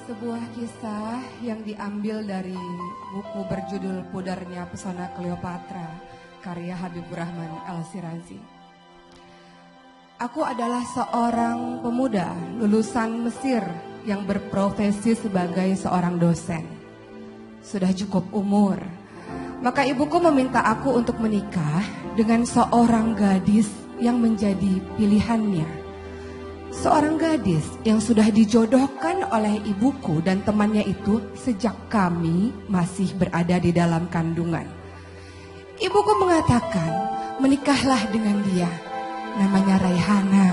Sebuah kisah yang diambil dari buku berjudul Pudarnya Pesona Cleopatra, karya Habibur Rahman Al-Shirazi. Aku adalah seorang pemuda lulusan Mesir yang berprofesi sebagai seorang dosen. Sudah cukup umur, maka ibuku meminta aku untuk menikah dengan seorang gadis yang menjadi pilihannya. Seorang gadis yang sudah dijodohkan oleh ibuku dan temannya itu sejak kami masih berada di dalam kandungan. Ibuku mengatakan, menikahlah dengan dia. Namanya Raihana,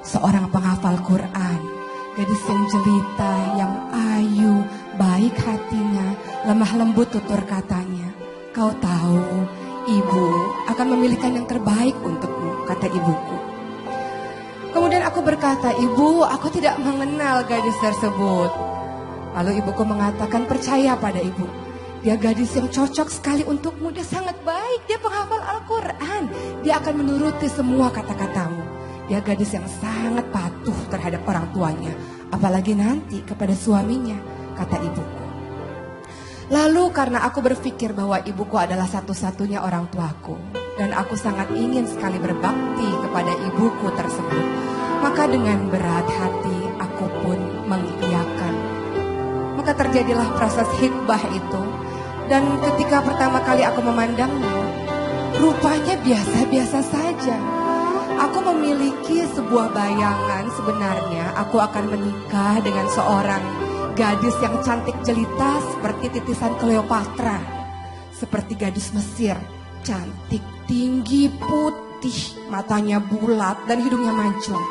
seorang penghafal Quran. Gadis yang jelita, yang ayu, baik hatinya, lemah lembut tutur katanya. Kau tahu, ibu akan memilihkan yang terbaik untukmu, kata ibuku. Kemudian aku berkata, ibu, aku tidak mengenal gadis tersebut. Lalu ibuku mengatakan, percaya pada ibu. Dia gadis yang cocok sekali untukmu, dia sangat baik, dia penghafal Al-Quran. Dia akan menuruti semua kata-katamu. Dia gadis yang sangat patuh terhadap orang tuanya, apalagi nanti kepada suaminya, kata ibuku. Lalu karena aku berpikir bahwa ibuku adalah satu-satunya orang tuaku, dan aku sangat ingin sekali berbakti kepada ibuku tersebut, maka dengan berat hati aku pun mengiyakan. Maka terjadilah proses hikbah itu. Dan ketika pertama kali aku memandangnya, rupanya biasa-biasa saja. Aku memiliki sebuah bayangan, sebenarnya aku akan menikah dengan seorang gadis yang cantik jelita seperti titisan Cleopatra, seperti gadis Mesir, cantik, tinggi, putih, matanya bulat dan hidungnya mancung.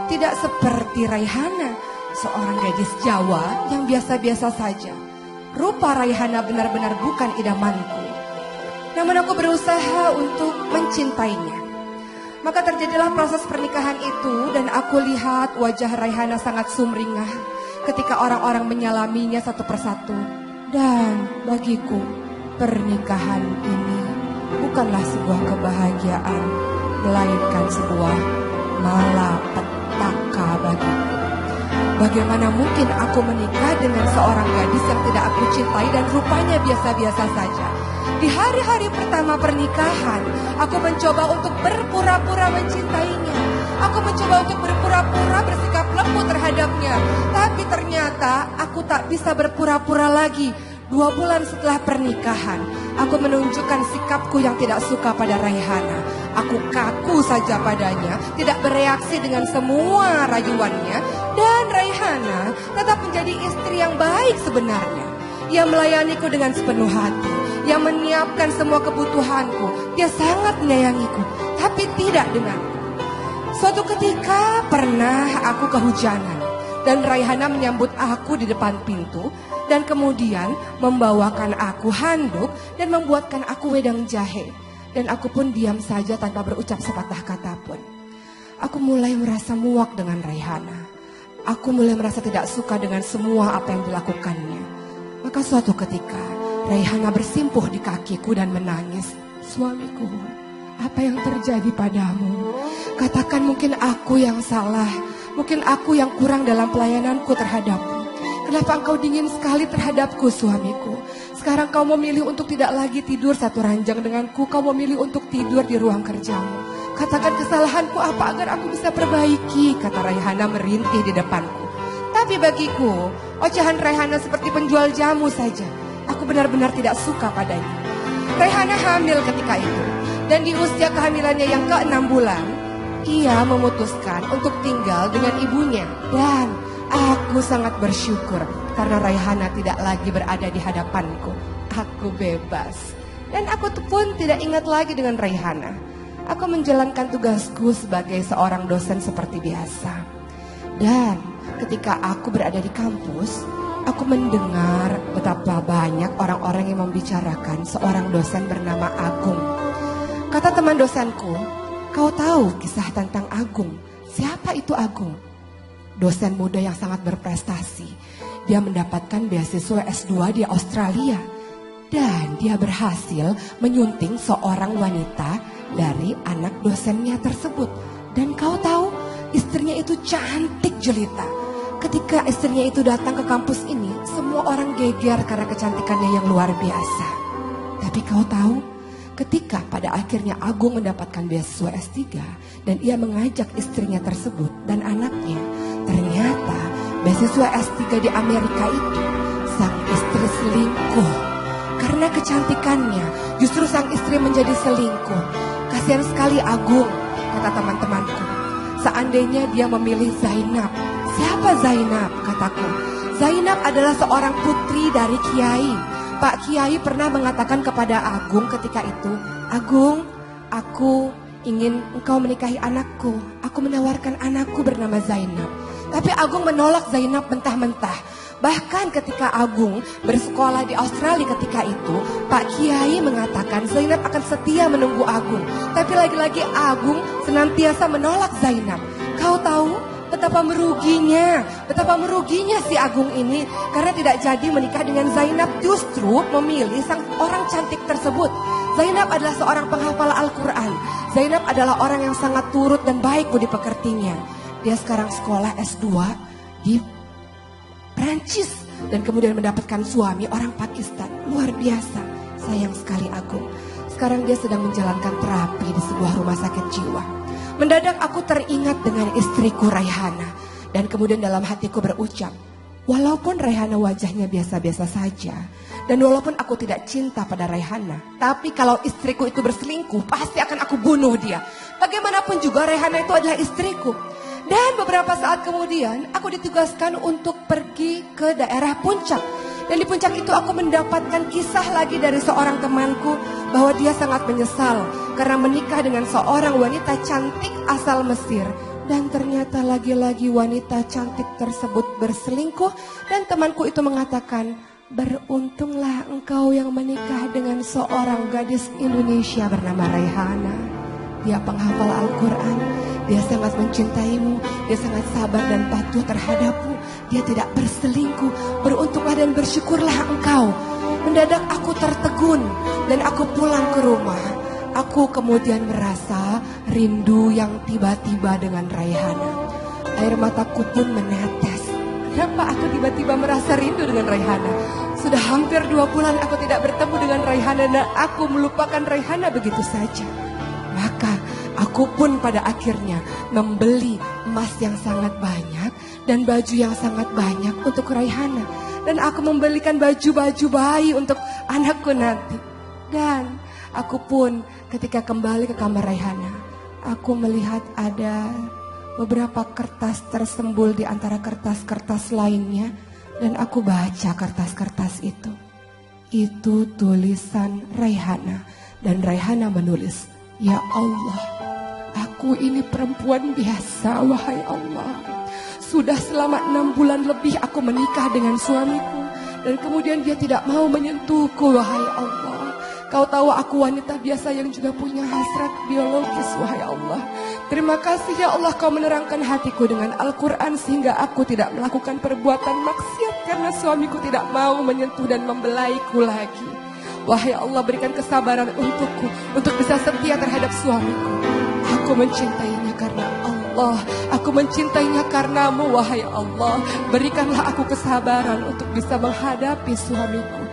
Tidak seperti Raihana, seorang gadis Jawa yang biasa-biasa saja. Rupa Raihana benar-benar bukan idamanku. Namun aku berusaha untuk mencintainya. Maka terjadilah proses pernikahan itu dan aku lihat wajah Raihana sangat sumringah ketika orang-orang menyalaminya satu persatu. Dan bagiku, pernikahan ini bukanlah sebuah kebahagiaan, melainkan sebuah malapetaka bagiku. Bagaimana mungkin aku menikah dengan seorang gadis yang tidak aku cintai dan rupanya biasa-biasa saja. Di hari-hari pertama pernikahan, aku mencoba untuk berpura-pura mencintainya. Aku mencoba untuk berpura-pura bersikap lembut terhadapnya. Tapi ternyata aku tak bisa berpura-pura lagi. 2 bulan setelah pernikahan, aku menunjukkan sikapku yang tidak suka pada Raihana. Aku kaku saja padanya, tidak bereaksi dengan semua rayuannya. Dan Raihana tetap menjadi istri yang baik sebenarnya. Ia melayaniku dengan sepenuh hati, ia menyiapkan semua kebutuhanku. Dia sangat menyayangiku, tapi tidak denganku. Suatu ketika pernah aku kehujanan dan Raihana menyambut aku di depan pintu dan kemudian membawakan aku handuk dan membuatkan aku wedang jahe. Dan aku pun diam saja tanpa berucap sepatah kata pun. Aku mulai merasa muak dengan Raihana. Aku mulai merasa tidak suka dengan semua apa yang dilakukannya. Maka suatu ketika Raihana bersimpuh di kakiku dan menangis. Suamiku, apa yang terjadi padamu? Katakan mungkin aku yang salah. Mungkin aku yang kurang dalam pelayananku terhadapmu. Kenapa engkau dingin sekali terhadapku, suamiku? Sekarang kau memilih untuk tidak lagi tidur satu ranjang denganku. Kau memilih untuk tidur di ruang kerjamu. Katakan kesalahanku apa agar aku bisa perbaiki, kata Raihana merintih di depanku. Tapi bagiku, ocehan Raihana seperti penjual jamu saja. Aku benar-benar tidak suka padanya. Raihana hamil ketika itu. Dan di usia kehamilannya yang ke-6 bulan, ia memutuskan untuk tinggal dengan ibunya. Dan aku sangat bersyukur karena Raihana tidak lagi berada di hadapanku. Aku bebas. Dan aku pun tidak ingat lagi dengan Raihana. Aku menjalankan tugasku sebagai seorang dosen seperti biasa. Dan ketika aku berada di kampus, aku mendengar betapa banyak orang-orang yang membicarakan seorang dosen bernama Agung. Kata teman dosenku, kau tahu kisah tentang Agung? Siapa itu Agung? Dosen muda yang sangat berprestasi. Dia mendapatkan beasiswa S2 di Australia. Dan dia berhasil menyunting seorang wanita dari anak dosennya tersebut. Dan kau tahu, istrinya itu cantik jelita. Ketika istrinya itu datang ke kampus ini, semua orang geger karena kecantikannya yang luar biasa. Tapi kau tahu, ketika pada akhirnya Agung mendapatkan beasiswa S3 dan ia mengajak istrinya tersebut dan anaknya, ternyata beasiswa S3 di Amerika itu sang istri selingkuh. Karena kecantikannya, justru sang istri menjadi selingkuh. Kasihan sekali Agung, kata teman-temanku. Seandainya dia memilih Zainab. Siapa Zainab? Kataku. Zainab adalah seorang putri dari Kiai. Pak Kiai pernah mengatakan kepada Agung ketika itu, Agung, aku ingin engkau menikahi anakku. Aku menawarkan anakku bernama Zainab. Tapi Agung menolak Zainab mentah-mentah. Bahkan ketika Agung bersekolah di Australia ketika itu, Pak Kiai mengatakan Zainab akan setia menunggu Agung. Tapi lagi-lagi Agung senantiasa menolak Zainab. Kau tahu betapa meruginya si Agung ini karena tidak jadi menikah dengan Zainab, justru memilih sang orang cantik tersebut. Zainab adalah seorang penghafal Al-Quran. Zainab adalah orang yang sangat turut dan baik budi pekertinya. Dia sekarang sekolah S2 di Prancis dan kemudian mendapatkan suami orang Pakistan. Luar biasa, sayang sekali Agung. Sekarang dia sedang menjalankan terapi di sebuah rumah sakit jiwa. Mendadak aku teringat dengan istriku Raihana. Dan kemudian dalam hatiku berucap, walaupun Raihana wajahnya biasa-biasa saja, dan walaupun aku tidak cinta pada Raihana, tapi kalau istriku itu berselingkuh, pasti akan aku bunuh dia. Bagaimanapun juga Raihana itu adalah istriku. Dan beberapa saat kemudian aku ditugaskan untuk pergi ke daerah puncak. Dan di puncak itu aku mendapatkan kisah lagi dari seorang temanku bahwa dia sangat menyesal karena menikah dengan seorang wanita cantik asal Mesir. Dan ternyata lagi-lagi wanita cantik tersebut berselingkuh. Dan temanku itu mengatakan, beruntunglah engkau yang menikah dengan seorang gadis Indonesia bernama Raihana. Dia penghafal Al-Quran, dia sangat mencintaimu, dia sangat sabar dan patuh terhadapmu. Dia tidak berselingkuh, beruntunglah dan bersyukurlah engkau. Mendadak aku tertegun dan aku pulang ke rumah. Aku kemudian merasa rindu yang tiba-tiba dengan Raihana. Air mataku pun menetes. Kenapa aku tiba-tiba merasa rindu dengan Raihana? Sudah hampir 2 bulan aku tidak bertemu dengan Raihana dan aku melupakan Raihana begitu saja. Maka aku pun pada akhirnya membeli emas yang sangat banyak dan baju yang sangat banyak untuk Raihana. Dan aku membelikan baju-baju bayi untuk anakku nanti. Dan aku pun ketika kembali ke kamar Raihana, aku melihat ada beberapa kertas tersembul di antara kertas-kertas lainnya. Dan aku baca kertas-kertas itu. Itu tulisan Raihana. Dan Raihana menulis, ya Allah, aku ini perempuan biasa, wahai Allah. Sudah selama 6 bulan lebih aku menikah dengan suamiku. Dan kemudian dia tidak mau menyentuhku, wahai Allah. Kau tahu aku wanita biasa yang juga punya hasrat biologis, wahai Allah. Terima kasih ya Allah, kau menerangkan hatiku dengan Al-Quran sehingga aku tidak melakukan perbuatan maksiat karena suamiku tidak mau menyentuh dan membelaiku lagi. Wahai Allah, berikan kesabaran untukku untuk bisa setia terhadap suamiku. Aku mencintainya karena Allah. Aku mencintainya karenamu, wahai Allah. Berikanlah aku kesabaran untuk bisa menghadapi suamiku.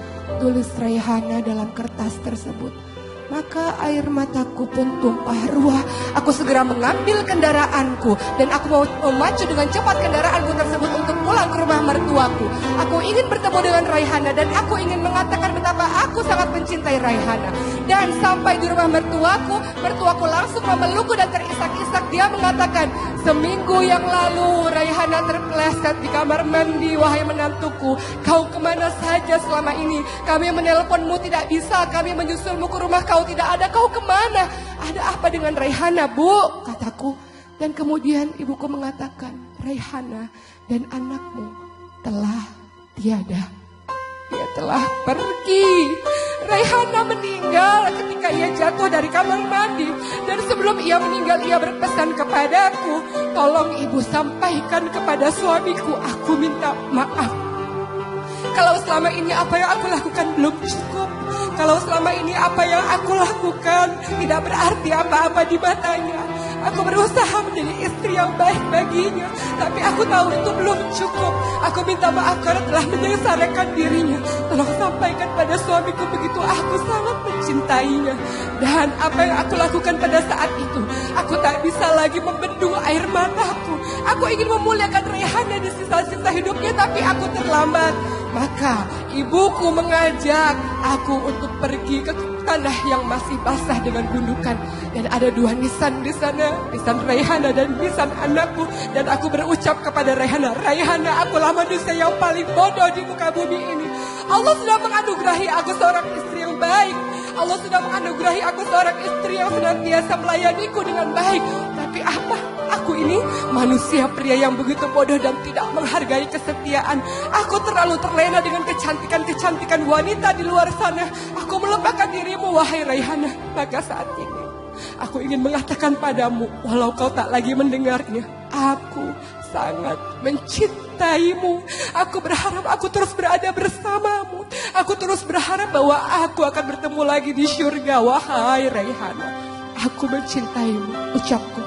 Tulis Raihana dalam kertas tersebut. Maka air mataku pun tumpah ruah. Aku segera mengambil kendaraanku dan aku mau memacu dengan cepat kendaraanku tersebut untuk pulang ke rumah mertuaku. Aku ingin bertemu dengan Raihana dan aku ingin mengatakan betapa aku sangat mencintai Raihana. Dan sampai di rumah mertuaku langsung memelukku dan terisak-isak. Dia mengatakan, seminggu yang lalu Raihana terpeleset di kamar mandi, wahai menantuku. Kau kemana saja selama ini? Kami menelponmu tidak bisa, kami menyusulmu ke rumah kau tidak ada, kau kemana? Ada apa dengan Raihana, Bu? Kataku. Dan kemudian ibuku mengatakan, Raihana dan anakmu telah tiada. Dia telah pergi. Raihana meninggal ketika ia jatuh dari kamar mandi. Dan sebelum ia meninggal, ia berpesan kepadaku, tolong ibu sampaikan kepada suamiku, aku minta maaf. Kalau selama ini apa yang aku lakukan belum cukup, kalau selama ini apa yang aku lakukan tidak berarti apa-apa di matanya, Aku berusaha menjadi istri yang baik baginya, tapi aku tahu itu belum cukup. Aku minta maaf karena telah menyengsarakan dirinya. Tolong sampaikan pada suamiku begitu aku sangat mencintainya. Dan apa yang aku lakukan pada saat itu, aku tak bisa lagi membendung air mataku. Aku ingin memuliakan Raihana di sisa-sisa hidupnya, tapi aku terlambat. Maka ibuku mengajak aku untuk pergi ke tanah yang masih basah dengan gundukan. Dan ada 2 nisan di sana, nisan Raihana dan nisan anakku. Dan aku berucap kepada Raihana, Raihana, akulah manusia yang paling bodoh di muka bumi ini. Allah sudah menganugerahi aku seorang istri yang baik. Allah sudah menganugerahi aku seorang istri yang senantiasa melayaniku dengan baik. Tapi apa? Aku ini manusia pria yang begitu bodoh dan tidak menghargai kesetiaan. Aku terlalu terlena dengan kecantikan-kecantikan wanita di luar sana. Aku melupakan dirimu, wahai Raihana. Maka saat ini aku ingin mengatakan padamu, walau kau tak lagi mendengarnya, aku sangat mencintaimu. Aku berharap aku terus berada bersamamu. Aku terus berharap bahwa aku akan bertemu lagi di syurga, wahai Raihana. Aku mencintaimu, ucapku.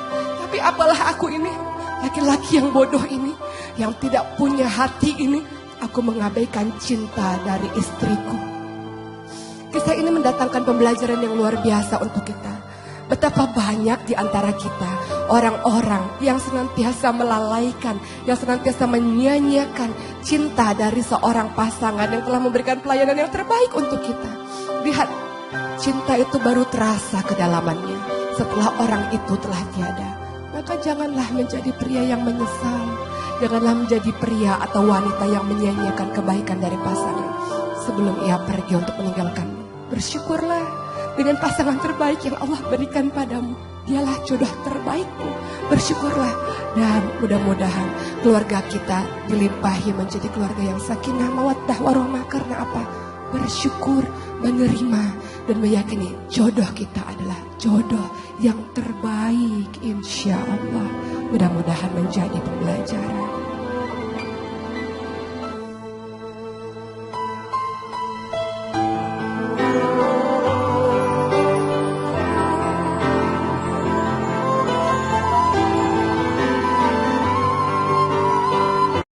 Tapi apalah aku ini, laki-laki yang bodoh ini, yang tidak punya hati ini. Aku mengabaikan cinta dari istriku. Kisah ini mendatangkan pembelajaran yang luar biasa untuk kita. Betapa banyak di antara kita orang-orang yang senantiasa melalaikan, yang senantiasa menyanyiakan cinta dari seorang pasangan yang telah memberikan pelayanan yang terbaik untuk kita. Lihat, cinta itu baru terasa kedalamannya setelah orang itu telah tiada. Maka janganlah menjadi pria yang menyesal. Janganlah menjadi pria atau wanita yang menyanyiakan kebaikan dari pasangan sebelum ia pergi untuk meninggalkanmu. Bersyukurlah dengan pasangan terbaik yang Allah berikan padamu. Dialah jodoh terbaikmu. Bersyukurlah. Dan mudah-mudahan keluarga kita dilimpahi menjadi keluarga yang sakinah, mawaddah, warahmah. Karena apa? Bersyukur, menerima, dan meyakini jodoh kita adalah jodoh yang terbaik, insya Allah. Mudah-mudahan menjadi pembelajaran.